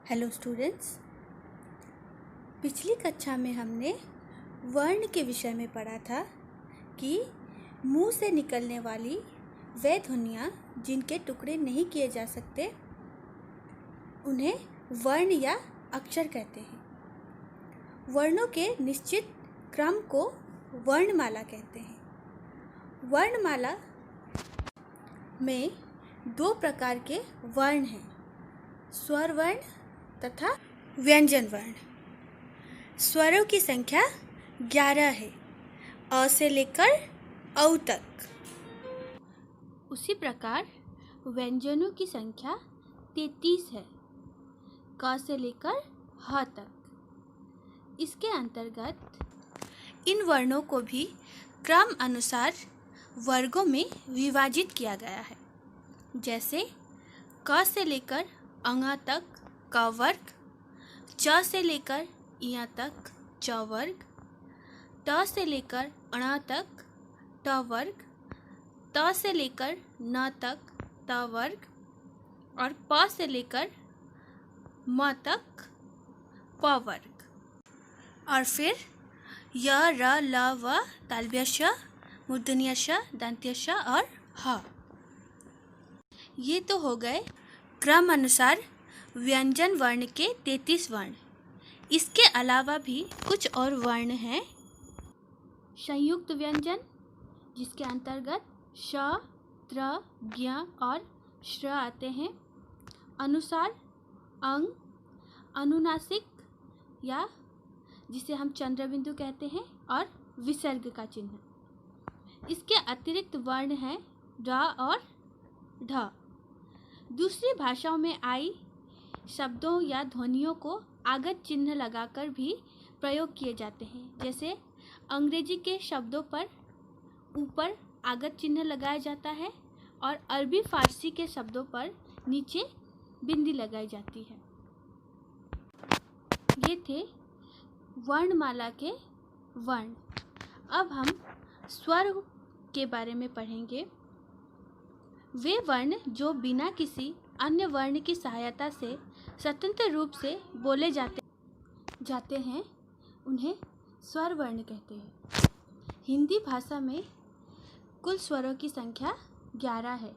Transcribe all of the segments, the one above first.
Hello students, पिछली कक्षा में हमने वर्ण के विषय में पढ़ा था कि मुंह से निकलने वाली वे ध्वनियाँ जिनके टुकड़े नहीं किए जा सकते उन्हें वर्ण या अक्षर कहते हैं। वर्णों के निश्चित क्रम को वर्णमाला कहते हैं। वर्णमाला में दो प्रकार के वर्ण हैं, स्वर वर्ण तथा व्यंजन वर्ण। स्वरों की संख्या 11 है, अ से लेकर औ तक। उसी प्रकार व्यंजनों की संख्या 33 है, क से लेकर ह तक। इसके अंतर्गत इन वर्णों को भी क्रम अनुसार वर्गों में विभाजित किया गया है। जैसे क से लेकर अ तक क वर्ग, च से लेकर इ तक च वर्ग, ट से लेकर ण तक ट वर्ग, त से लेकर न तक त वर्ग और प से लेकर म तक प वर्ग। और फिर य, र, ल, व, तालव्य श, मूर्धन्य श, दंत्य श और ह। ये तो हो गए क्रम अनुसार व्यंजन वर्ण के 33 वर्ण। इसके अलावा भी कुछ और वर्ण हैं। संयुक्त व्यंजन, जिसके अंतर्गत श, त्र, ज्ञ और श्र आते हैं। अनुसार, अंग, अनुनासिक या जिसे हम चंद्रबिंदु कहते हैं और विसर्ग का चिन्ह। इसके अतिरिक्त वर्ण हैं ड और ढ। दूसरी भाषाओं में आई शब्दों या ध्वनियों को आगत चिन्ह लगाकर भी प्रयोग किए जाते हैं। जैसे अंग्रेजी के शब्दों पर ऊपर आगत चिन्ह लगाया जाता है और अरबी फारसी के शब्दों पर नीचे बिंदी लगाई जाती है। ये थे वर्णमाला के वर्ण। अब हम स्वर के बारे में पढ़ेंगे। वे वर्ण जो बिना किसी अन्य वर्ण की सहायता से स्वतंत्र रूप से बोले जाते हैं उन्हें स्वर वर्ण कहते हैं। हिंदी भाषा में कुल स्वरों की संख्या 11 है,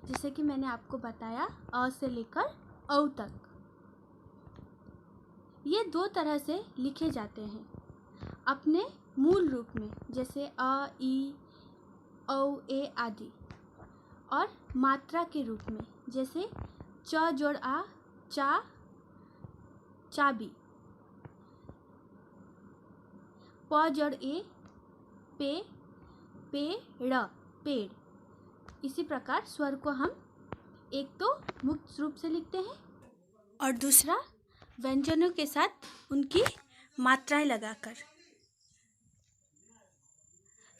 जैसे कि मैंने आपको बताया, अ से लेकर औ तक। ये दो तरह से लिखे जाते हैं, अपने मूल रूप में, जैसे अ, ई, औ, ए आदि, और मात्रा के रूप में, जैसे च जोड़ आ, चा, चाबी, प जोड़ ए, पे, पेड़, पेड़। इसी प्रकार स्वर को हम एक तो मुक्त रूप से लिखते हैं और दूसरा व्यंजनों के साथ उनकी मात्राएं लगाकर।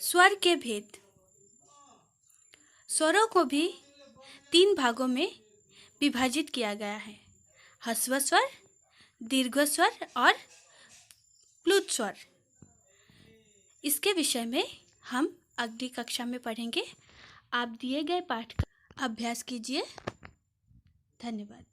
स्वर के भेद। स्वरों को भी 3 भागों में विभाजित किया गया है, ह्रस्व स्वर, दीर्घ स्वर और प्लुत स्वर। इसके विषय में हम अगली कक्षा में पढ़ेंगे। आप दिए गए पाठ का अभ्यास कीजिए। धन्यवाद।